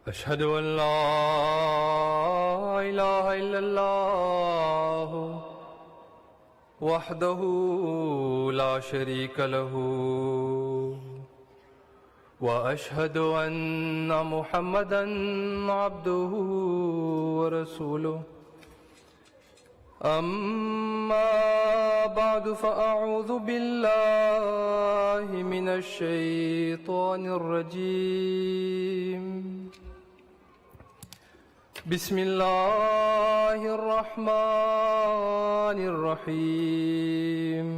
أشهد أن لا إله إلا الله وحده لا شريك له وأشهد أن محمدا عبده ورسوله أما بعد فأعوذ بالله من الشيطان الرجيم بسم الله الرحمن الرحيم.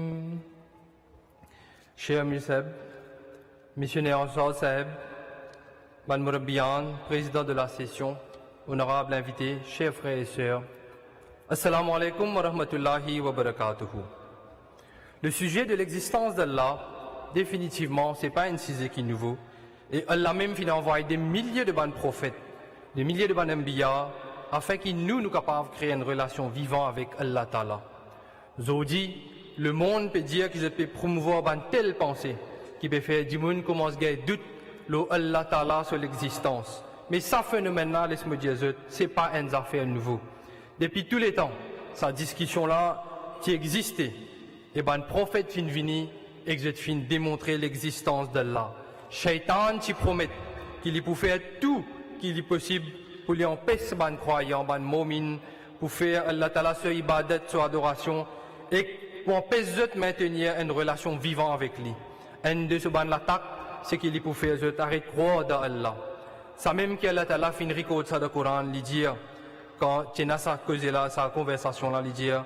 Chers Amir Saheb, missionnaire Ansar Saheb, Ban Murabiyan, président de la session, honorables invités, chers frères et sœurs, Assalamu alaikum wa rahmatullahi wa barakatuhu. Le sujet de l'existence d'Allah, définitivement, ce n'est pas un sujet qui est nouveau. Et Allah même a envoyé des milliers de bons prophètes, des milliers de bons anbiya, afin qu'ils nous capables de créer une relation vivante avec Allah Ta'ala. Aujourd'hui, le monde peut dire qu'ils peuvent promouvoir une telle pensée, qui peut faire du monde commence à gagner doute le Allah Ta'ala sur l'existence. Mais ça phénomène-là, laisse-moi dire, ce n'est pas une affaire nouveau. Depuis tous les temps, cette discussion-là qui existait, et ben prophète fin vini et que fin démontrer l'existence d'Allah. Shaitan qui promet qu'il peut faire tout qu'il est possible pour lui empêcher ban croyant, ban momin, pour faire Allah Ta'ala sur ibadat, sur adoration, et pour empêcher de maintenir une relation vivante avec lui. Un de ce ban l'attaque, c'est qu'il peut faire arrêter de croire dans Allah. Ça même qu'Allah Ta'ala fin record ça dans le Coran, lui dire, quand tu as sa conversation là, lui dire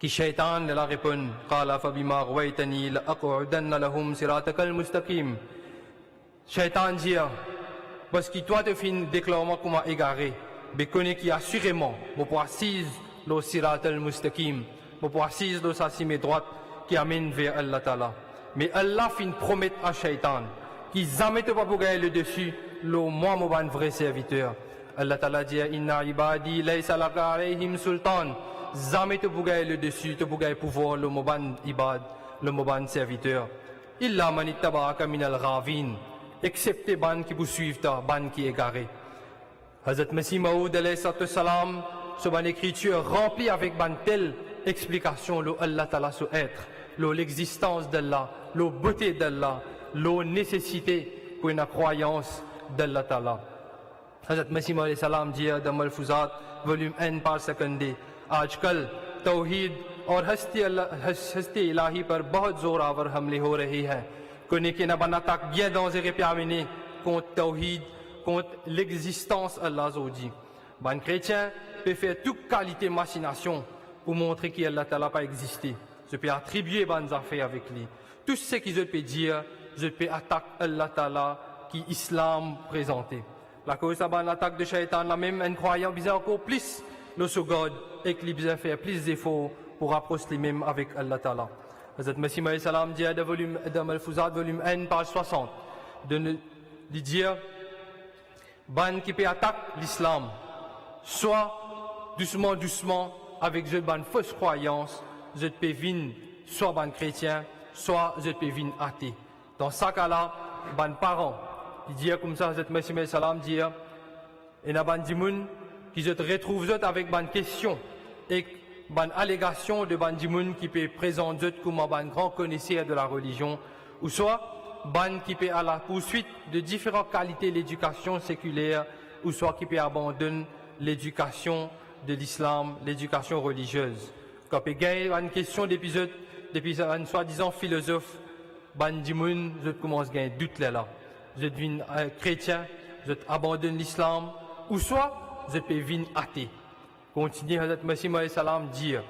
que Shaitan la répond qala fabima ghwaytani la aq'udanna lahum siratakal mustaqim. Shaitan dit parce que toi te fin déclarement comment égaré, mais connais qui assurément pour pouvoir assise le siratal mustaqim, pour pouvoir assise le sasime droite qui amène vers Allah Ta'ala. Mais Allah fin promettre à Shaitan qu'il jamais te pas pour gagner le dessus le moi mon vrai serviteur. Allah Ta'ala dit inna ibadi laysa laka alayhim sultan. Jamais te bougaye le dessus, te bougaye pouvoir le moban ibad, le moban serviteur. Illa man ittaba'aka min al-ghavin. Excepté ban qui vous suivent ta ban qui est égaré. Hazrat Masih Maud alayhi salam, ce ban écriture remplie avec ban telle explication le Allah Ta'ala sur être, l'existence d'Allah, la beauté d'Allah, la nécessité pour une croyance d'Allah Ta'ala. Hazrat Masih Maud salam dit dans Al-Fuzat, volume 1 par seconde, आजकल तौहीद और हस्ती इलाही पर बहुत जोरावर हमले हो रहे हैं कोने के न बना तक bien dangereux pour amener contre tawhid, contre l'existence Allah Zodi. Ban chrétien peut faire toute qualité machination pour montrer qu'Allah Ta'ala pas existé. Je peux attribuer bonnes affaires avec lui. Tout ce que je peux dire, je peux attaquer Allah Ta'ala qui islam présenté. La cause de l'attaque de Shaitan, la même un croyant bizarre encore plus le sogod et qu'il a fait plus d'efforts pour rapprocher lui-même avec Allah Ta'ala. Hazrat Masih Maud salam dit dans Al-Fuzat volume 1 page 60 de dire ban qui peut attaquer l'islam soit doucement avec une bonne fausse croyance, je peux venir soit ban chrétien, soit je peux venir athée. Dans ce cas-là, ban parents, il dit comme ça Hazrat Masih Maud salam dit et na ban dimoun qui se retrouve avec une question et une allégation de ban dimoun qui peut présenter comme un grand connaisseur de la religion ou soit ban qui peut à la poursuite de différentes qualités de l'éducation séculaire ou soit qui peut abandonner l'éducation de l'islam, l'éducation religieuse. Quand peut gagner une question d'épisode un soi-disant philosophe, ban dimoun je commence à gagner doute là. Je deviens chrétien, je abandonne l'islam ou soit je peux venir athée. Continue Hazrat Masih Maud salam dire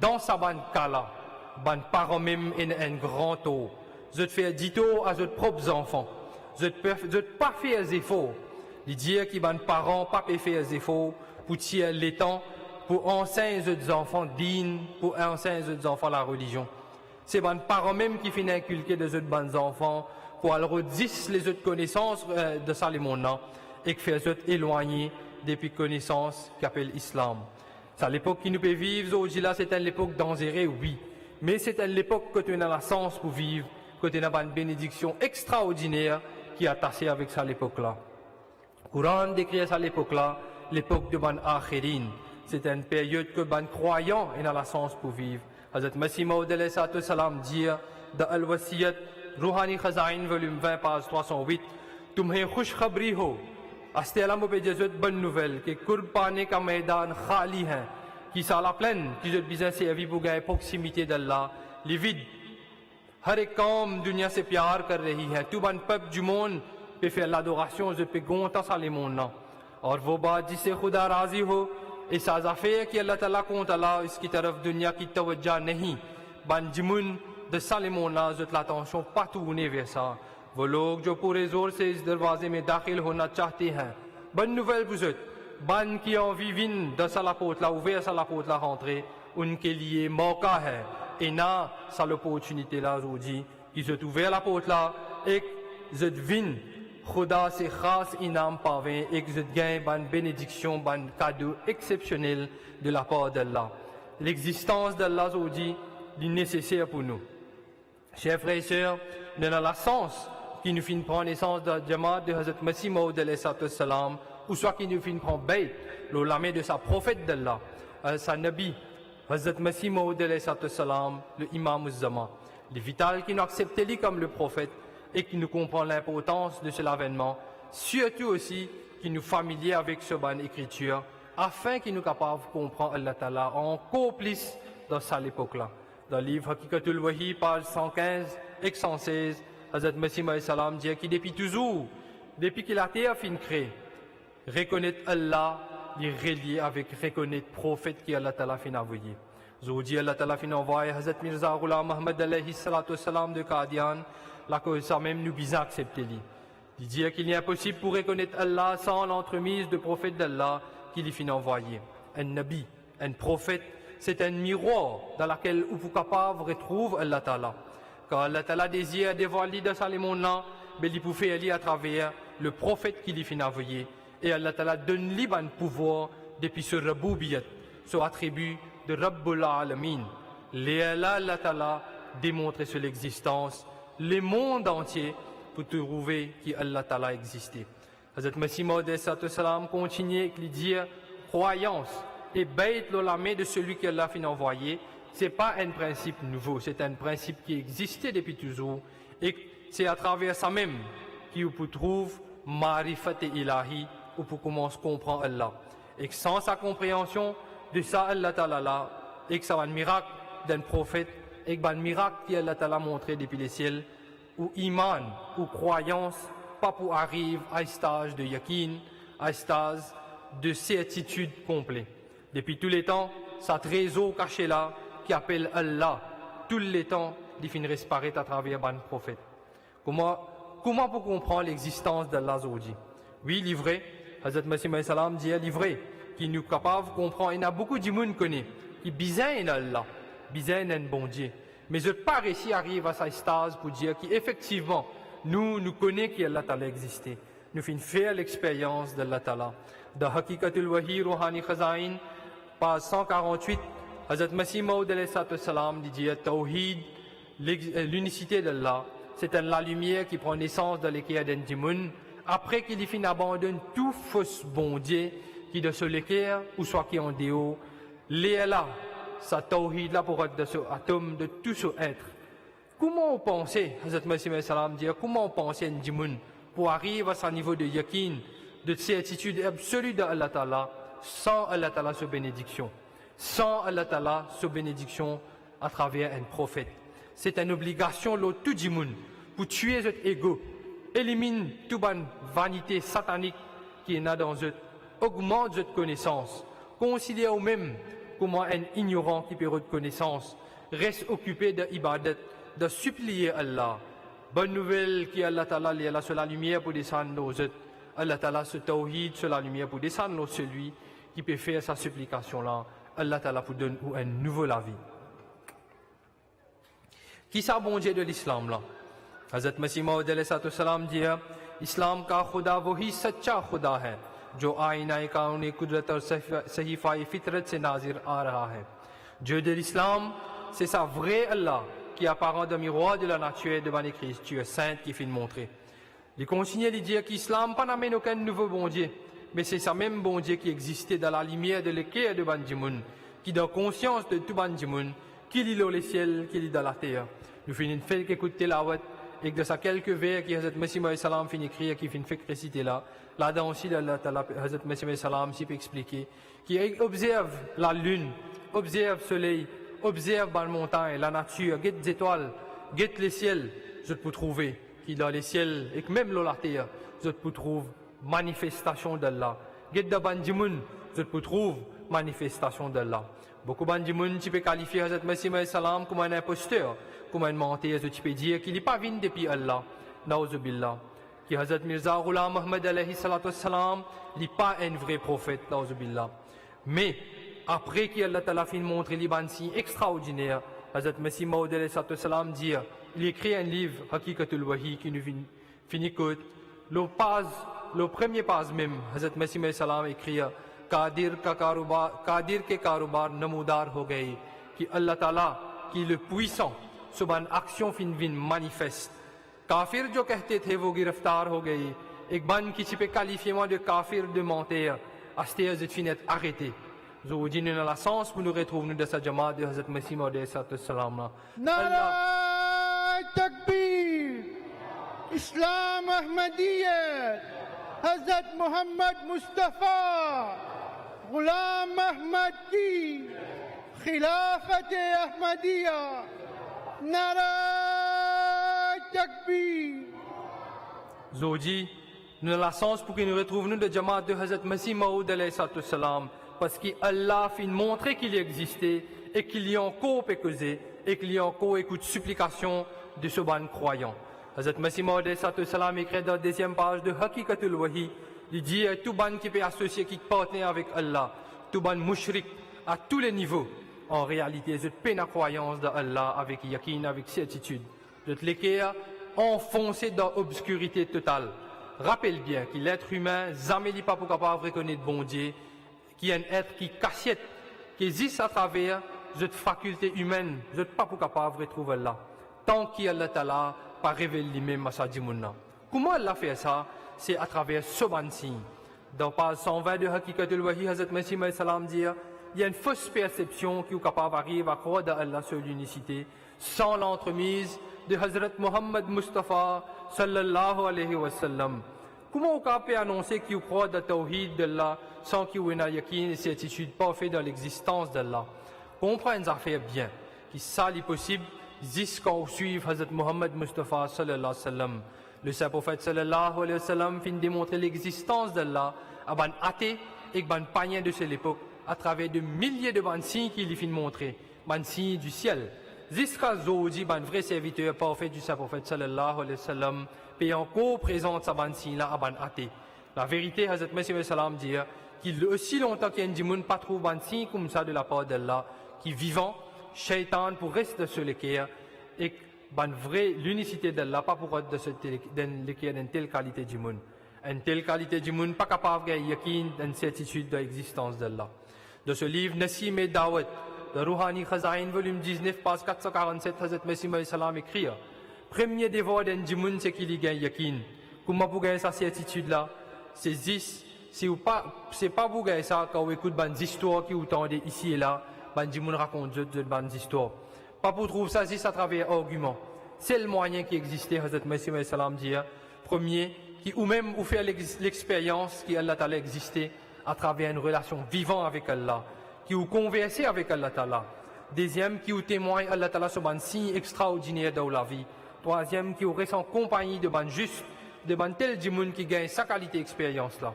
dans sa ban cas-là, ban parents même un grand tour. Je te fais dit à vos propres enfants. Je te pas faire des efforts. Il dit que ban parents pas faire des efforts pour tirer les temps pour enseigner aux enfants dignes, pour enseigner aux enfants la religion. C'est ban parents même qui finissent inculquer des autres bons enfants pour alors redire les autres connaissances de ça les monde et que faire autres éloigner depuis connaissance qu'appelle l'islam. C'est l'époque qui nous peut vivre aujourd'hui là, c'est l'époque dangereuse, oui. Mais c'est l'époque que tu as la chance pour vivre, que tu as une bénédiction extraordinaire qui est attachée avec ça à l'époque là. Coran décrit à l'époque-là, l'époque de Ban Akhirin. C'est une période que Ban croyants et dans la sens pour vivre. Hazrat Masih Maud alayhi salam dit dans Al-Wasiyat, Rouhani Khazain, volume 20, page 308, तुम्हें खुशखबरी हो अस्तेला पे जजत बन नोuvelle que कुर्ब पाने का मैदान खाली है qui ça la plaine qui je besoin c'est vie pour gagner proximité d'Allah les vides हर एक कौम दुनिया से प्यार कर रही है tout ban peuple du monde peut faire l'adoration je peux gonta ça les monde और वो बात जिससे खुदा राजी हो इस आज़ाफ़े कि अल्लाह ताला को ताला इसकी तरफ दुनिया की तवज्जो नहीं ban जिमुन de ça les monde là je l'attention pas tourner vers ça वो लोग जो पूरे जोर से इस दरवाजे में दाखिल होना चाहते हैं bonne nouvelle vous êtes ban qui envie viennent de ça la porte là ouvert ça la porte là rentrer उनके लिए मौका है et ना ça l'opportunité là aujourd'hui ils ont ouvert la porte là et je viens खुदा से खास इनाम पावें एक je gagne ban bénédiction ban cadeau exceptionnel de la part d'Allah l'existence d'Allah aujourd'hui est nécessaire pour nous chers frères et sœurs dans la sens qui nous fait prendre naissance de la Jamaat de Hazrat Masih Maud alayhi salam ou soit qui nous fait prendre Bayt, le lame de sa prophète d'Allah, sa Nabi, Hazrat Masih Maud alayhi salam, le Imam Uzzama. Les vital qui nous acceptent lui comme le prophète et qui nous comprend l'importance de cet avènement, surtout aussi qui nous familier avec ce ban écriture, afin qu'il nous capable de comprendre Allah Ta'ala encore plus dans cette époque-là. Dans le livre Hakikatul Wahi, page 115 et 116, Hazrat Masih Maud salam dit qu'il depuis toujours, depuis qu'il a été créé, reconnaître Allah, il est relié avec reconnaître le prophète qui Allah Ta'ala fin envoyé. Aujourd'hui, Allah Ta'ala fin envoyé Hazrat Mirza Ghulam Ahmad alayhi salatu salam de Qadian, là que ça même nous bizarre accepter lui. Il dit qu'il est impossible pour reconnaître Allah sans l'entremise de prophète d'Allah qu'il est fin envoyé. Un nabi, un prophète, c'est un miroir dans lequel vous pouvez capable retrouver Allah Ta'ala. Quand Allah Ta'ala désire dévoiler dans ce monde-là, il peut faire aller à travers le prophète qui lui fait envoyer. Et Allah Ta'ala donne lui un pouvoir depuis ce Raboubiyat, ce attribut de Rabbul Alamin. Allah Ta'ala démontre sur l'existence, le monde entier pour trouver qu'Allah Ta'ala existait. Hazrat Masih Maud salam continue à dire croyance et bête la main de celui qui Allah fait envoyer. Ce n'est pas un principe nouveau, c'est un principe qui existait depuis toujours. Et c'est à travers ça même qu'on peut trouver Marifat et Ilahi, où on commence à comprendre Allah. Et que sans sa compréhension de ça, Allah Ta'ala là, et que ça va un miracle d'un prophète, et que un miracle qui Allah Ta'ala montré depuis les ciels, ou iman, ou croyance, pas pour arriver à un stage de yakin, à un stage de certitude complet. Depuis tous les temps, ça trésor caché là, qui appelle Allah, tous les temps, il finit disparaître à travers un prophète. Comment pour comprendre l'existence d'Allah aujourd'hui? Oui, livré, Hazrat Masih Maud salam dit livré, qui nous capable de comprendre. Il y a beaucoup de monde qui connaît, qui besoin d'Allah, besoin d'un bon Dieu. Mais je n'ai pas réussi à arriver à ce stade pour dire qu'effectivement, nous connaissons qu'Allah Ta'ala existait. Nous finissons faire l'expérience d'Allah Ta'ala. Dans Hakikatul Wahi Rouhani Khazain, page 148, Hazrat Masih Maud alayhi salam dit Tawhid, l'unicité d'Allah, c'est la lumière qui prend naissance dans l'équerre d'un djimoun, après qu'il finit abandonne tout faux bon Dieu qui de ce l'équerre ou soit qui en déo, là, sa Tawhid là pour être de ce atome de tout ce être. Comment on pensait, Hazrat Masih Maud salam dit, comment on pensait un djimoun pour arriver à ce niveau de yakin, de certitude absolue d'Allah Ta'ala, sans Allah Ta'ala sa bénédiction? Sans Allah Ta'ala, sa bénédiction à travers un prophète. C'est une obligation, tout le monde, pour tuer cet ego, élimine toute vanité satanique qui est dans eux, augmente cette connaissance, considère au même comment un ignorant qui perd de connaissance, reste occupé d'ibadat, de supplier Allah. Bonne nouvelle qui Allah Ta'ala est sur la lumière pour descendre nos eux. Allah Ta'ala se tawhid sur la lumière pour descendre celui qui peut faire sa supplication là. Allah Ta'ala pour donner un nouveau la vie. Qui ça bon Dieu de l'islam là? Hazrat Masih Maud alayhi salam dit Islam का खुदा वही सच्चा खुदा है जो आईना कानूनी कुदरत और सहीफाई फितरत से नाजिर आ रहा है. Dieu de l'islam, c'est sa vraie Allah qui apparaît dans le miroir de la nature devant l'écriture sainte qui finit de montrer. Il continue de dire qu'Islam pas n'amène aucun nouveau bon Dieu, mais c'est ça même bon Dieu qui existait dans la lumière de l'équerre de Bandimoun, qui donne conscience de tout Bandimoun, qui lit dans les ciels, qui lit dans la terre. Nous finissons de faire écouter la ouate, et que de ça quelques vers qui Hazrat Messie Maï Salam finit écrire, qui finit fait réciter là. Là-dedans aussi, Hazrat Messie Maï Salam s'y peut expliquer, qui observe la lune, observe le soleil, observe la montagne, la nature, guette les étoiles, guette les ciels, je peux trouver, qui dans les ciels, et que même dans la terre, je peux trouver manifestation d'Allah. Guette de Bandimoun, je peux trouver manifestation d'Allah. Beaucoup de Bandimoun, tu peux qualifier Hazrat Messie Maï Salam comme un imposteur, comme un menteur, tu peux dire qu'il n'est pas venu depuis Allah, Naouzubillah. Qui Hazrat Mirza Ghulam Ahmad alayhi salatu wassalam n'est pas un vrai prophète, Naouzubillah. Mais, après qu'Allah Ta'ala fin montré les bansi extraordinaires, Hazrat Messie Maud alayhi salatu wassalam dit, il écrit un livre, Hakikatul Wahi, qui nous finit que le premier pas même, Hazrat Messie Maï Salam écrit, Qadir ke karobar namudar ho gaye, qui Allah Ta'ala, qui est le puissant, सुबह action fin vin manifeste. Kafir जो कहते थे वो गिरफ्तार हो गए. एक बन किसी पे qualifiement de kafir de menteur. Astéa zet fin être arrêté. Zo dit dans la sens pour nous retrouver de sa jamaat de Hazrat Messie Maud salam là. Nara Takbir. Islam Ahmadiyya. Hazrat Muhammad Mustafa. Ghulam Ahmad ki. Khilafat Ahmadiyya. Nara Takbir. Zodi, nous avons la chance pour que nous retrouvions de Jamaat de Hazrat Messie Maud salam, parce qu'Allah fin montré qu'il existait et qu'il y a encore causé et qu'il y a encore écoute supplication de ce ban croyant. Hazrat Messie Maud salam écrit dans la deuxième page de Hakikatul Wahi, il dit tout ban qui peut associer, qui partenaire avec Allah, tout ban mushrik à tous les niveaux. En réalité, je peine la croyance d'Allah avec yakin, avec certitude. Je te l'équerre enfoncé dans l'obscurité totale. Rappelle bien que l'être humain, jamais n'est pas pour capable de reconnaître bon Dieu, qui est un être qui cassiette, qui existe à travers cette faculté humaine, je ne pas pour capable de retrouver Allah. Tant qu'Allah Ta'ala pas révélé lui-même à sa dimouna. Comment Allah fait ça? C'est à travers ce ban signe. Dans page 120 de Hakikatul Wahi, Hazrat Messie Maï Salam dit, il y a une fausse perception qui est capable d'arriver à croire d'Allah sur l'unicité sans l'entremise de Hazrat Muhammad Mustafa sallallahu alayhi wa sallam. Comment on peut annoncer qu'il croit dans le tawhid d'Allah sans qu'il y ait une yakin et certitude parfaite dans l'existence d'Allah? Comprendre les affaires bien, qui ça est possible jusqu'à suivre Hazrat Muhammad Mustafa sallallahu alayhi wa sallam. Le saint prophète sallallahu alayhi wa sallam fin démontrer l'existence d'Allah à ban athée et ban païen de cette époque à travers de milliers de ban signes qu'il lui fin montrer, ban signes du ciel. Jusqu'à Zodi, ban vrai serviteur parfait du saint prophète sallallahu alayhi wa sallam, et encore présente sa ban signe là à ban athée. La vérité, Hazrat Messie sallam dit qu'il aussi longtemps qu'il y a un dimoun pas trouve ban signe comme ça de la part d'Allah, qui vivant, shaitan pour rester sur l'équerre, et ban vrai l'unicité d'Allah, pas pour être de l'équerre d'une telle qualité dimoun. Une telle qualité dimoun pas capable de yakin d'une certitude de l'existence d'Allah. De ce livre, Nassim et Dawat, de Rouhani Khazain, volume 19, page 447, Hazrat Messie Maï Salam écrit, premier devoir d'un djimoun, c'est qu'il y gagne yakin. Comment vous gagnez sa certitude-là? C'est pas vous gagner ça quand vous écoutez des histoires qui vous tendent ici et là, des djimoun racontent des histoires. Pas pour trouver ça juste à travers argument. C'est le moyen qui existait, Hazrat Messie Maï Salam dit, premier, qui ou même vous fait l'expérience qui Allah Ta'ala existait à travers une relation vivante avec Allah, qui vous conversez avec Allah Ta'ala. Deuxième, qui vous témoigne Allah Ta'ala sur un signe extraordinaire dans la vie. Troisième, qui vous reste en compagnie de ban juste, de ban tel djimoun qui gagne sa qualité d'expérience là.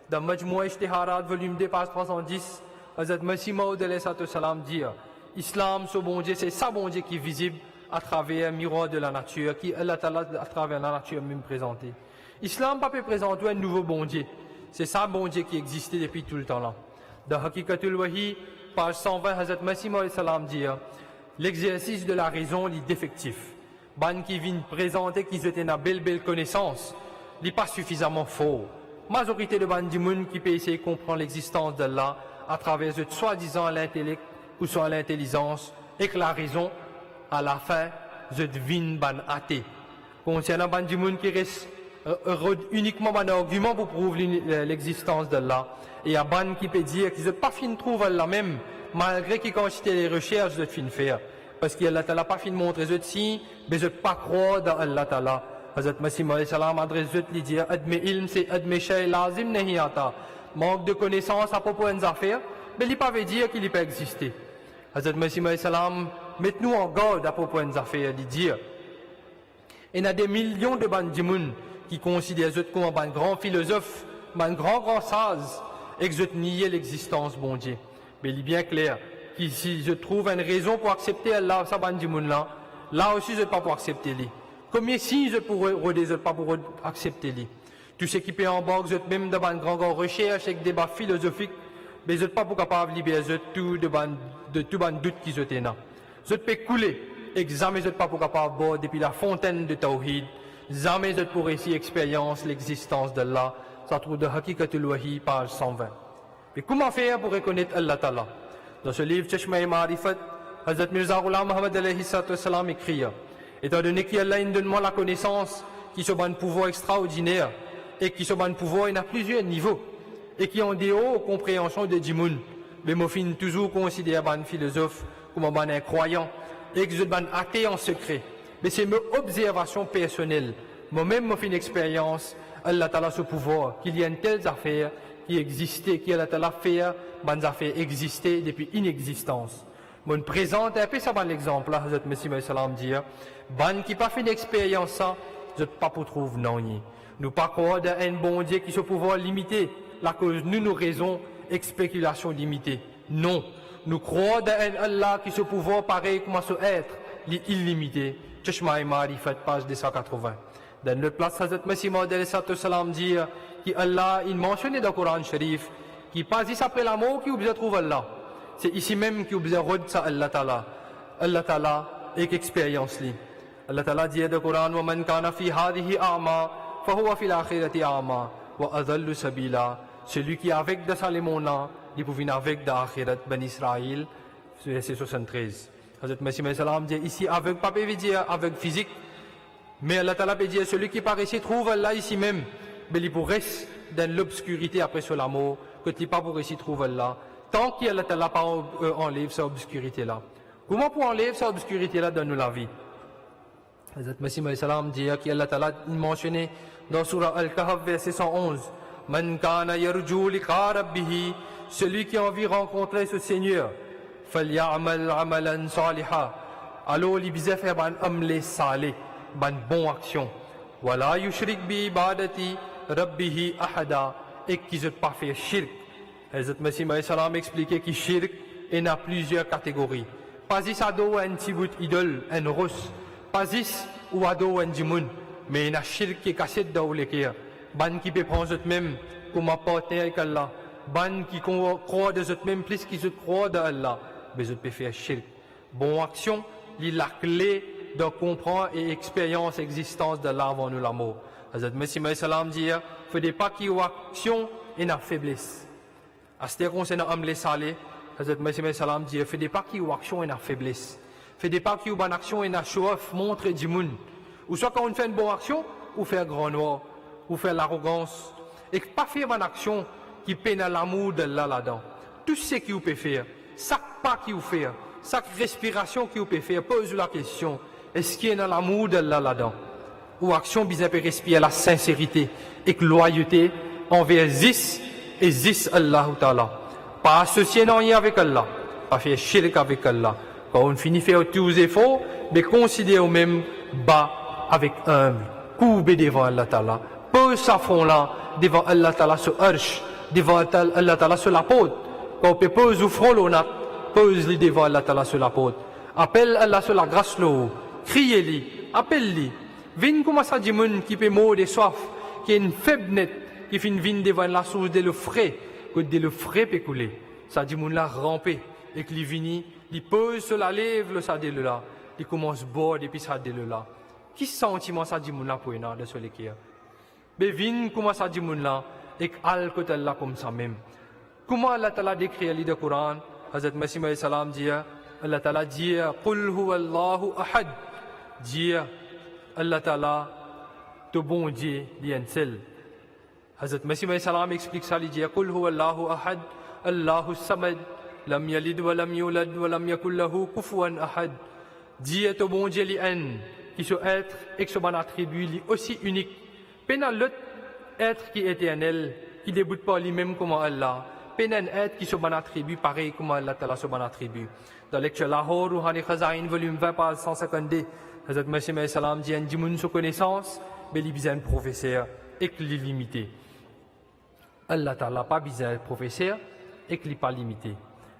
Dans Majmoua Ijtiharat, volume 2, page 310, Hazrat Messie Maud salam dit, Islam, ce bon Dieu, c'est ça bon Dieu qui est visible à travers un miroir de la nature, qui Allah Ta'ala à travers la nature même présenté. Islam pas peut présenter un nouveau bon Dieu. C'est ça bon Dieu qui existait depuis tout le temps là. Dans Hakikatul Wahi, page 120, Hazrat Messie Maud salam dit, l'exercice de la raison est défectif. Ban qui vient présenter qu'ils étaient une belle connaissance, n'est pas suffisamment fort. Majorité de ban du monde qui peut essayer de comprendre l'existence d'Allah à travers de soi-disant l'intellect ou soit l'intelligence, et que la raison, à la fin, je devine ban athée. Concernant ban du monde qui reste uniquement un argument pour prouver l'existence d'Allah. Et il y a ban qui peut dire qu'ils n'ont pas fini de trouver Allah même, malgré qu'ils considèrent les recherches de fin faire. Parce qu'Allah n'a pas fini de montrer eux si, mais ils ne pas croire dans Allah Ta'ala. Hazrat Masih alayhi salam adresse eux lui dire adme ilm c'est adme shay lazim nahi ata. Manque de connaissance à propos des affaires, mais il ne pas veut dire qu'il peut exister. Hazrat Masih alayhi salam met-nous en garde à propos des affaires, il dit il y a des millions de bandimoun qui considèrent eux comme un grand philosophe, un grand sage, et que je nie l'existence bon Dieu. Mais il est bien clair que si je trouve une raison pour accepter Allah, ça là aussi je ne peux pas pour accepter lui. Combien si je pourrais pas pour accepter lui. Tout ce qui peut en bas, je même dans une grande recherche avec des débats philosophiques, mais je ne pas pour capable de libérer tout de tout ban doute qui je là. Je peux couler, et jamais je ne pas pour capable boire depuis la fontaine de Tawhid, jamais je pour ici expérience l'existence d'Allah. Ça trouve de Hakikatul Wahi, page 120. Mais comment faire pour reconnaître Allah Ta'ala? Dans ce livre, Chashma-e Ma'rifat, Hazrat Mirza Ghulam Muhammad alayhi salam écrit, étant donné qu'Allah nous donne la connaissance, qui sont un pouvoir extraordinaire, et qui sont un pouvoir, il y a plusieurs niveaux, et qui ont des hauts compréhensions de Djimoun, mais moi, fin toujours considéré un philosophe comme un incroyant, et que je suis un athée en secret. Mais c'est mon observation personnelle, moi-même, mon fin expérience, Allah Ta'ala ce pouvoir, qu'il y a une telle affaire qui existait, qui Allah Ta'ala fait, des affaires existaient depuis inexistence. Je me présente un peu ça dans l'exemple, là, Hazrat Masih alayhi salam dit, ban qui pas fait d'expérience ça, je ne pas pour trouver non. Nous pas croire d'un un bon Dieu qui se pouvoir limiter, la cause nous raisons, spéculation limitée. Non. Nous croyons d'un Allah qui se pouvoir pareil comme ce être, illimité. Chashma-e Ma'rifat, page 280. Dans le place, Hazrat Masih alayhi salam dit qu'Allah, il mentionne dans le Coran Sharif, qui pas dit après la mort qui vous trouve Allah. C'est ici même qui vous rod ça Allah Ta'ala. Allah Ta'ala, et qu'expérience li. Allah Ta'ala dit dans le Coran, wa man kana fi hadhihi a'ma, fa huwa fil akhirati a'ma, wa adallu sabila. Celui qui est avec dans ce monde-là, il peut venir avec dans l'akhirat, Ben Israël, verset 73. Hazrat Masih alayhi salam dit ici, avec, pas veut dire avec physique, mais Allah Ta'ala peut dire, celui qui paraît ici trouve Allah ici même, mais il pourrait rester dans l'obscurité après sur la mort, que il pas pour ici trouve Allah, tant qu'Allah Ta'ala pas enlève cette obscurité-là. Comment pour enlever cette obscurité-là dans la vie? Hazrat Masih alayhi salam dit qu'Allah Ta'ala mentionné dans Surah Al-Kahf, verset 111, Man kana yarju liqa rabbih, celui qui a envie de rencontrer ce Seigneur, faly'amal amalan saliha, alors il bisa faire ban amle salih, ban bon action, wala yushrik bi ibadati rabbih ahada, et qui ne pas faire shirk. Hazrat Masih alayhi salam expliquait que shirk il y a plusieurs catégories. Pas ici à dos un petit bout idole, un rose, pas ici ou à dos un djimoun, mais il y a shirk qui est cassé dans le cœur. Ban qui peut prendre eux-mêmes comme un partenaire avec Allah. Ban qui croit de eux-mêmes plus qu'ils se croient d'Allah. Mais ils peuvent faire shirk. Bon action, il la clé de comprendre et expérience l'existence d'Allah avant nous la mort. Hazrat Masih alayhi salam dit, faites pas qu'il y ait action et la faiblesse. À ce qu'on s'est amené salé, Hazrat Masih alayhi salam dit, faites pas qu'il y ait action et la faiblesse. Faites pas qu'il y ait une action et la show-off, montrer du monde. Ou soit quand on fait une bonne action, ou faire grand noir, ou faire l'arrogance. Et pas faire une action qui peine l'amour d'Allah là-dedans. Tout ce qu'il peut faire, chaque pas qu'il peut faire, chaque respiration qu'il peut faire, pose la question, est-ce qu'il y a l'amour d'Allah là-dedans? Ou action bizarre peut respirer la sincérité et la loyauté envers Zis et Zis Allah Ta'ala. Pas associer non rien avec Allah, pas faire shirk avec Allah. Quand on finit de faire tous les efforts, mais considérer même bas avec humble, courbé devant Allah Ta'ala. Pose sa front là, devant Allah Ta'ala sur arche, devant Allah Ta'ala sur la porte. Quand on peut poser au front l'onat, pose-le devant Allah Ta'ala sur la porte. Appelle Allah sur la grâce l'eau, criez-le, appelle-le. Viens comme ça du monde qui peut mourir de soif, qui est une faible net, qui fait une vigne devant la source de le frais, que de le frais peut couler. Ça du monde là ramper, et que les vini, il pose sur la lèvre le ça de là, il commence à boire depuis ça de là. Qui sentiment ça du monde là pour une de sur les cœurs? Mais viens comme ça du monde là, et qu'al que Allah comme ça même. Comment Allah Ta'ala décrit le Coran? Hazrat Masih alayhi salam dit, Allah Ta'ala dit, Qul huwa Allahu ahad, dit Allah Ta'ala, to bon Dieu, li un seul. Hazrat Masih Maud salam explique ça, il dit Qul huwa Allahu ahad, Allahu samad, lam yalid wa lam yulad wa lam yakul lahu kufuwan ahad. Dis au bon Dieu li un, qui soit être et que son attribut li aussi unique. Pena l'autre être qui est éternel, qui débute pas lui-même comme Allah. Pena un être qui soit attribut pareil comme Allah Ta'ala son attribut. Dans lecture Lahore, Rouhani Khazain, volume 20, page 152, Hazrat Masih Maud salam dit un dimoun sous connaissance, mais il besoin de professeur et que limité. Allah Ta'ala pas besoin de professeur et que pas limité.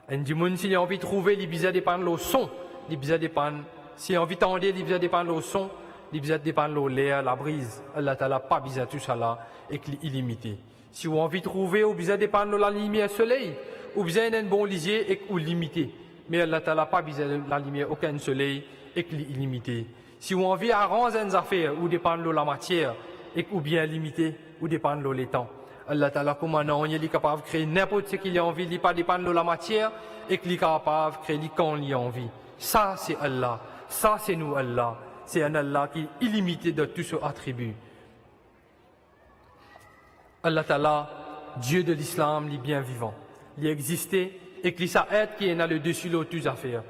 Un dimoun s'il a envie de trouver, il besoin de dépendre le son, il besoin de dépendre, s'il a envie d'entendre, il besoin de dépendre le son, il besoin de dépendre l'air, la brise. Allah Ta'ala pas besoin de tout ça là et que illimité. Si vous avez envie de trouver, vous besoin de dépendre de la lumière soleil, ou besoin d'un bon lisier et que limité. Mais Allah Ta'ala pas besoin de la lumière, aucun soleil et que illimité. Si vous avez envie d'arranger une affaire, ou dépendre de la matière, et ou bien limité, ou dépendre de l'étang. Allah Ta'ala, comme un il est capable de créer n'importe ce qu'il a envie, il n'est pas dépendre de la matière, et qu'il est capable de créer quand il a envie. Ça, c'est Allah. Ça, c'est nous, Allah. C'est un Allah qui est illimité de tous ses attributs. Allah Ta'ala, Dieu de l'islam, il est bien vivant. Il existait, et qu'il s'aide qui est dans le dessus de toutes affaires.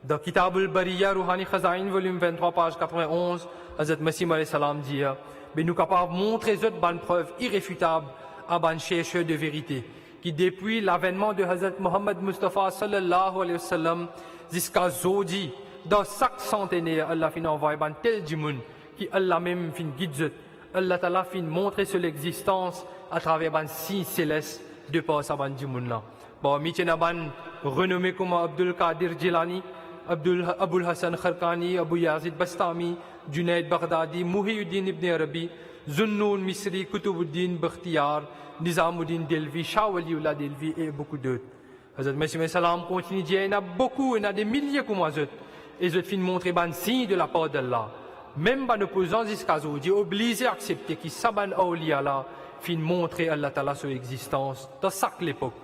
Dans Kitab al-Bariya, Rouhani Khazain, volume 23, page 91, Hazrat Masih Maud salam dit, mais nous capables de montrer cette bonne preuve irréfutable à ban chercheur de vérité, qui depuis l'avènement de Hazrat Muhammad Mustafa sallallahu alayhi wa sallam jusqu'à aujourd'hui, dans chaque centenaire, Allah fin envoyé ban tel djimoun, qui Allah même fin guide, Allah Ta'ala fin montrer sur l'existence à travers ban signes célestes de par sa ban djimoun là. Bon, mitena ban renommé comme Abdul Qadir Jilani, Abul Hassan Kharkani, Abu Yazid Bastami, Junaid Baghdadi, Muhyiddin ibn Arabi, Zunnun Misri, Kutubuddin Bakhtiyar, Nizamuddin Delvi, Shah Waliullah Delvi et beaucoup d'autres. Hazrat Masih Maud salam continue de dire, il y en a beaucoup, il y en a des milliers comme moi. Et je fin montrer ban signe de la part d'Allah. Même ban opposant jusqu'à aujourd'hui, obligé à accepter qu'il s'aban awliya là, fin montrer Allah Ta'ala son existence dans chaque époque.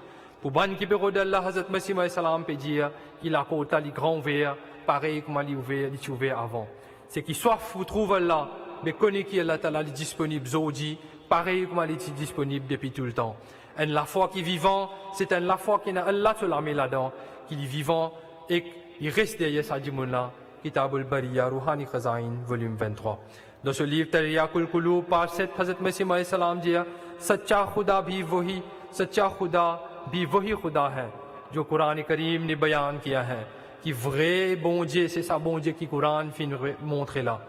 Pour ban qui peut d'Allah, Hazrat Masih Maud salam peut dire qu'il a porté les grands verts, pareil comme il est ouvert avant. C'est qui soif vous trouve Allah, mais connaît qu'il Allah Ta'ala est disponible aujourd'hui, pareil comme il est disponible depuis tout le temps. Et la foi qui est vivant, c'est la foi qui n'a Allah se la met là-dedans, qui est vivant et il reste derrière sa dimoun-là, Kitab al-Bariya, Rouhani Khazain, volume 23. Dans ce livre, Taryaqul Qulub, page 7, Hazrat Masih Maud salam dit, Sacha Khuda bhi wahi, Sacha Khuda bhi wahi Khuda hai, जो कुरान करीम ने बयान किया है कि vrai bon Dieu, c'est ça bon Dieu qui Coran fin montrer là.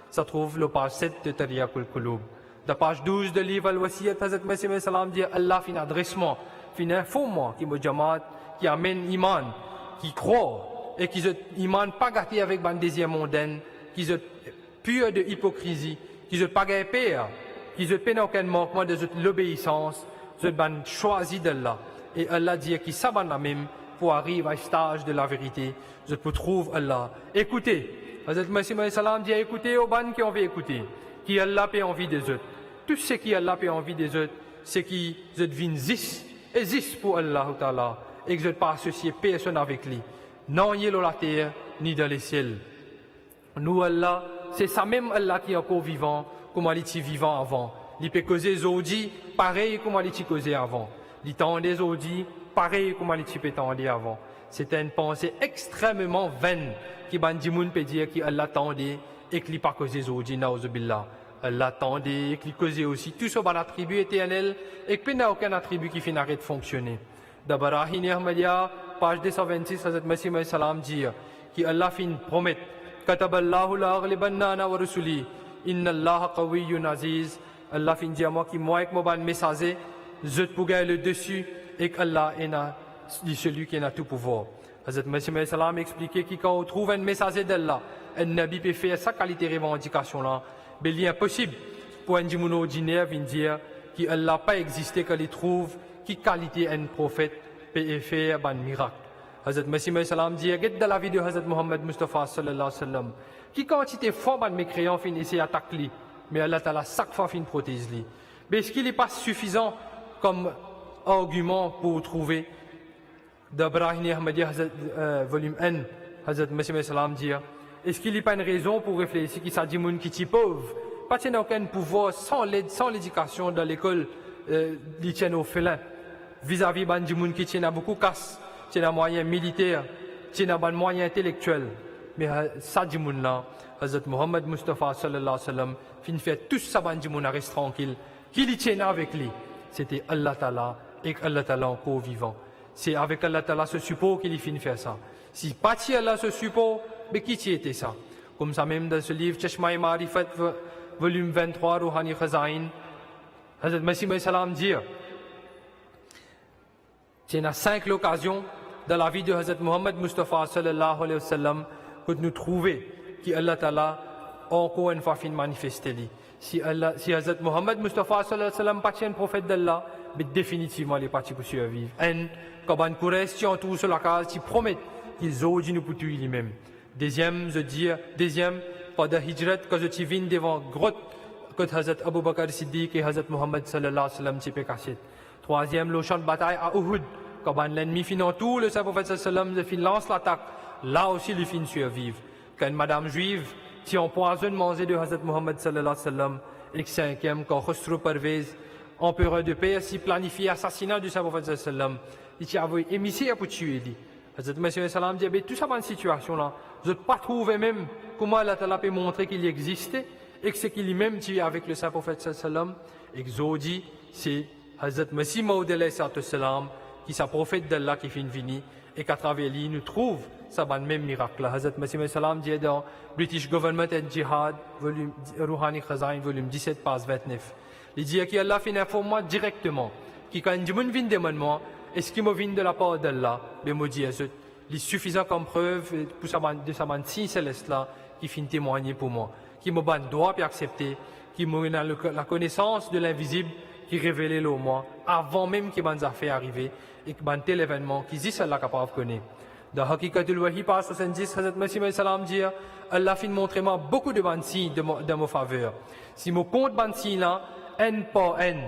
Ça trouve le page 7 de Taryaqul Qulub. Dans page 12 de livre Al-Wasiyat, Hazrat Masih Maud salam dit, Allah fin adressement, fin informant qui me jamaat, qui amène iman, qui croit et qui iman pas gâté avec ban désir mondain, qui est pur de hypocrisie, qui est pas gâté, qui est pas aucun manquement de l'obéissance, qui ban choisi d'Allah. Et Allah dit qu'il s'abat la même pour arriver à ce stage de la vérité. Je peux trouver Allah. Écoutez, Hazrat Masih Maud salam dit écoutez aux ban qui ont envie d'écouter, qui Allah peut envie des autres. Tout ce qui Allah peut envie des autres, c'est qui deviennent zis et zis pour Allah Ta'ala et que je ne pas associer personne avec lui. Non, il est la terre ni dans les ciels. Nous, Allah, c'est ça même Allah qui est encore vivant, comme il était vivant avant. Il peut causer aujourd'hui, pareil comme il était causé avant. Il tendait aujourd'hui, pareil comme il était tendu avant. C'est une pensée extrêmement vaine qui Bandimoun peut dire qu'Allah tendait et qu'il n'a pas causé aujourd'hui, na'uzubillah. Allah tendait et qu'il causait aussi tout ce bon attribut éternel et qu'il n'y a aucun attribut qui finit de fonctionner. D'Abarahini Ahmadiyya, page 226, Hazrat Masih Maud salam dit qu'Allah fin promet Kataballahu la'aghlibanna ana wa rusuli inna Allah qawiyyun aziz. Allah fin dit à moi qui moi avec mon ban message je te pourrais le dessus et qu'Allah est celui qui a tout pouvoir. Hazrat Masih Maud salam expliquait que quand on trouve un message d'Allah, un nabi peut faire sa qualité revendication là, mais il est impossible pour un djimoun ordinaire de dire qu'Allah n'a pas existé quand il trouve qui qualité un prophète peut faire un miracle. Hazrat Masih Maud salam dit dans la vie de Hazrat Muhammad Mustafa sallallahu alayhi wa sallam qui quantité fort de mécréants fin essayer d'attaquer mais Allah Ta'ala chaque fois fin protège lui. Mais est-ce qu'il n'est pas suffisant comme argument pour trouver d'Abrahini Ahmadiyya volume 1 Hazrat Masih Maud salam dit est-ce qu'il n'y a pas une raison pour réfléchir qu'il s'agit de gens qui sont pauvres pas aucun pouvoir sans l'éducation dans l'école, ils tiennent au félin. Vis-à-vis de gens qui tiennent beaucoup de casse, qui ont des moyens militaires, qui ont des moyens intellectuels. Mais ça, dit là, Hazrat Muhammad Mustafa sallallahu alayhi wa sallam, fin fait tout ça, ban gens reste tranquille. Qui les tient avec lui? C'était Allah Ta'ala et Allah Ta'ala encore vivant. C'est avec Allah Ta'ala ce support qu'il finit faire ça. Si pas Allah ce support, mais qui était ça? Comme ça même dans ce livre, Chashma-e Ma'rifat, volume 23, Rouhani Khazain, Hazrat Masih salam dit, il y a 5 occasions dans la vie de Hazrat Muhammad Mustafa sallallahu alayhi wa sallam que nous trouvons qu'Allah Ta'ala encore une fois fin manifesté. Si Hazrat Muhammad Mustafa sallallahu alayhi wa sallam pas un prophète d'Allah, mais définitivement les partis pour survivre. Et quand on courait, si on trouve sur la case, ils promettent qu'ils ont dit nous pour tuer lui-même. Deuxième, pendant Hijrat, quand je viens devant grotte, que Hazrat Abu Bakr Siddiq et Hazrat Muhammad sallallahu alayhi wa sallam s'y caché. Troisième, le champ de bataille à Uhud, quand l'ennemi finit tout, le Saint-Prophète sallallahu alayhi wa sallam lance l'attaque. Là aussi, il finit survivre. Quand madame juive, qui empoisonne manger de Hazrat Muhammad sallallahu alayhi wa sallam, et cinquième, quand Khosrow Parvez, empereur de Perse, planifie l'assassinat du Saint-Prophète sallallahu alayhi wa sallam, il a envoyé émissaire pour tuer lui. Hazrat Masih salam dit, tout ça dans cette situation-là, je ne pas trouver même comment Allah Ta'ala peut montrer qu'il existait et que c'est qu'il est même tué avec le Saint-Prophète sallallahu alayhi wa sallam, et que Zodi, c'est Hazrat Masih Maud alayhi salam, qui est prophète d'Allah qui finit vini, et qu'à travers lui, nous trouve ça le même miracle. Hazrat Masih salam dit dans British Government and Jihad, volume Rouhani Khazain, volume 17, page 29. Il dit qu'Allah finit informer directement, qui quand je viens demander est-ce qu'il me vient de la part d'Allah, mais me dit il est suffisant comme preuve pour de sa main si céleste là, qui finit témoigner pour moi, qui me donne droit et accepter, qui me donne la connaissance de l'invisible, qui révélait le moi, avant même qu'il m'en a fait arriver, et que ban tel événement, qui dit Allah capable de connaître. Dans Hakikatul Wahi, page 70, Hazrat Masih salam dit, Allah fin montrer moi beaucoup de bansi de mon faveur. Si mon compte bansi là, N par N,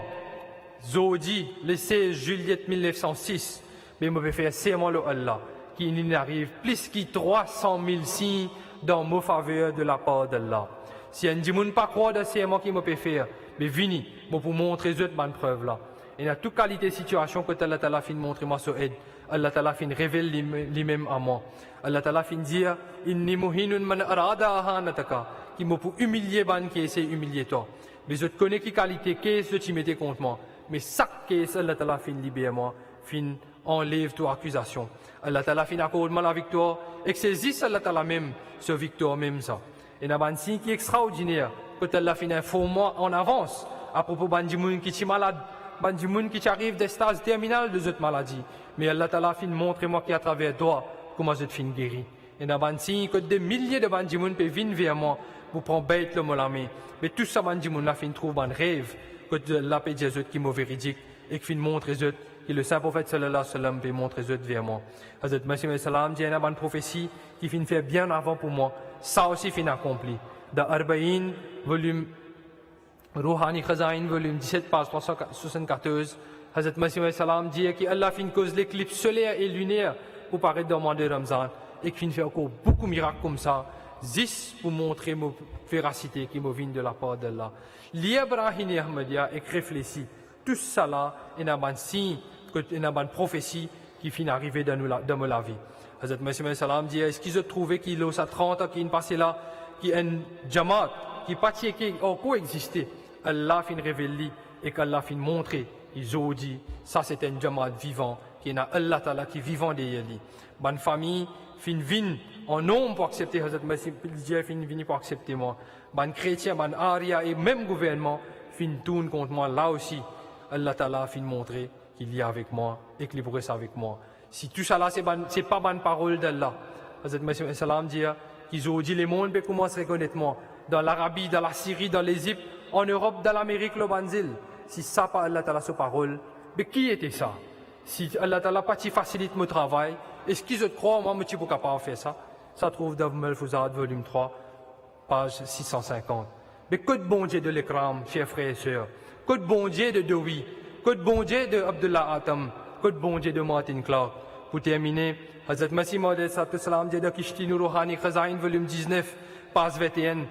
Zodi, le 16 juillet 1906, mais je vais faire serment le Allah, qui n'arrive plus que 300 000 signes dans mon faveur de la part d'Allah. Si un ne pas croire dans serment qui me peut faire, mais vini, pour montrer cette bonne preuve là. Il y a toute qualité de situation que Allah Ta'ala fin montrer moi sur aide. Allah Ta'ala fin révèle lui-même à moi. Allah Ta'ala fin dire, inni muhinun man arada ahanataka, qui me pour humilier ban qui essaie humilier toi. Mais je connais qui qualité qu'est-ce que tu mettais contre moi. Mais ça qu'est Allah Ta'ala fin libère moi, fin enlève toute accusation. Allah Ta'ala fin accorde moi la victoire et que saisisse Allah Ta'ala même ce victoire même ça. Et il y a un signe qui est extraordinaire que Allah fin informe moi en avance à propos de gens qui sont malades, de gens qui arrivent des stades terminales de cette maladie. Mais Allah Ta'ala fin montre moi qu'à travers toi comment je fin guéri. Et il y a un signe que des milliers de gens peuvent venir vers moi pour prendre bête le molami. Mais tout ça, les gens fin trouve un rêve que la paix de Jésus qui est véridique et qui fin montre Jésus que le Saint-Prophète sallallahu alayhi wa sallam peut montrer Jésus vers moi. Hazrat Masih salam dit il y a une prophétie qui fin fait bien avant pour moi. Ça aussi fin accompli. Dans Arba'in, volume Rouhani Khazain, volume 17, page 374, Hazrat Masih salam dit qu'Allah fin cause l'éclipse solaire et lunaire pour paraître dans le mois de Ramzan et qu'il fait encore beaucoup de miracles comme ça, juste pour montrer ma véracité qui me vient de la part d'Allah. L'Ibrahim et Ahmadiyya et réfléchit, tout ça là, il y a un signe, il y a une prophétie qui finit d'arriver dans la vie. Hazrat Masih salam dit, est-ce qu'ils ont trouvé qu'il y a 30 ans qui est passé là, qui est un jamaat, qui partie qui a coexisté, Allah fin révélé et qu'Allah fin montré, ils ont dit, ça c'est un jamaat vivant, qui est Allah Ta'ala qui est vivant derrière lui. Bonne famille, fin vin en nombre pour accepter Hazrat Masih, fin vini pour accepter moi. Bonne chrétien, bonne aria et même gouvernement, fin tourne contre moi. Là aussi, Allah Ta'ala fin montrer qu'il y a avec moi et qu'il reste avec moi. Si tout ça là, c'est pas bonne parole d'Allah. Hazrat Masih salam dit qu'ils ont dit les mondes peut commencer à reconnaître moi. Dans l'Arabie, dans la Syrie, dans l'Égypte, en Europe, dans l'Amérique, le Banzil. Si ça pas Allah Ta'ala sa parole, mais qui était ça? Si Allah Ta'ala pas facilite mon travail, est-ce qu'ils croient moi, je suis capable de faire ça? Ça trouve dans Al-Fuzad, volume 3, page 650. Mais que de bon Dieu de l'Ikram, chers frères et sœurs. Que de bon Dieu de Dowi. Que de bon Dieu de Abdullah Atam. Que de bon Dieu de Martin Clark. Pour terminer, Hazrat Masih Maud salam dit de Kishtinu Rouhani Khazain, volume 19, page 21.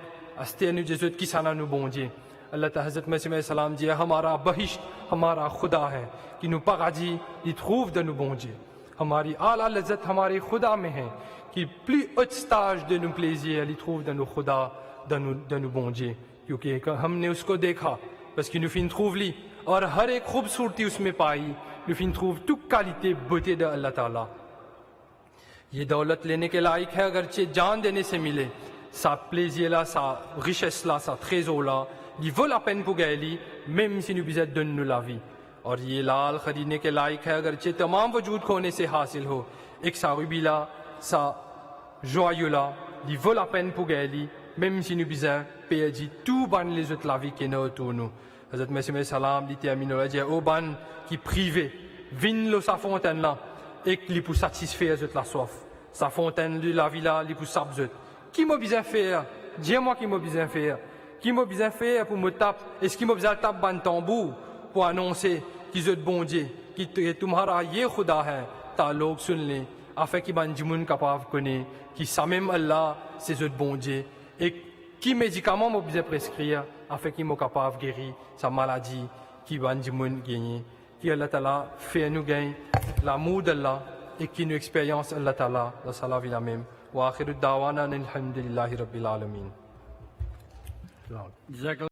अस्ते नु जज़त किसाना नु बोंजे अल्लाह ता हज़रत मसीह सलाम जी हमारा बहिश्त हमारा खुदा है कि नु पगाजी दी trouve de nous bonger हमारी आला लज्जत हमारे खुदा में है कि plus haute stage de nos plaisirs il trouve dans nos खुदा dans nos bonger क्योंकि हमने उसको देखा parce qu'il nous fait une trouve ली और हर एक खूबसूरती उसमें पाई nous fait une trouve toute qualité beauté de Allah Ta'ala ये दौलत लेने के लायक है अगरचे जान देने से मिले sa plaisir là sa richesse là sa trésor là il vaut la peine pour gagner même si nous besoin donne nous la vie और ये लाल खरीदने के लायक है अगरचे तमाम वजूद खोने से हासिल हो एक सा ruby là sa joyeux là il vaut la peine pour gagner même si nous besoin payer tout ban les autres la vie qui est autour nous Hazrat Messie salam dit termine là dit au ban qui privé vin lo sa fontaine là et qui pour satisfaire les autres la soif sa fontaine de la vie là li pour sabzut qui m'a besoin faire dis-moi qui m'a besoin faire qui m'a besoin faire pour me taper est-ce qui m'a besoin taper ban tambour pour annoncer qu'ils ont bon Dieu कि तुम्हारा ये खुदा है ता लोग सुन लें afin कि ban jimun capable connaît कि ça même Allah c'est eux bon Dieu et qui médicament m'a besoin prescrire afin qu'il m'a capable guérir sa maladie qui ban jimun gagner qui Allah Ta'ala fait nous gagner l'amour d'Allah et qui nous expérience Allah Ta'ala la salat la même wa akhiru da'wana alhamdulillahi rabbil alamin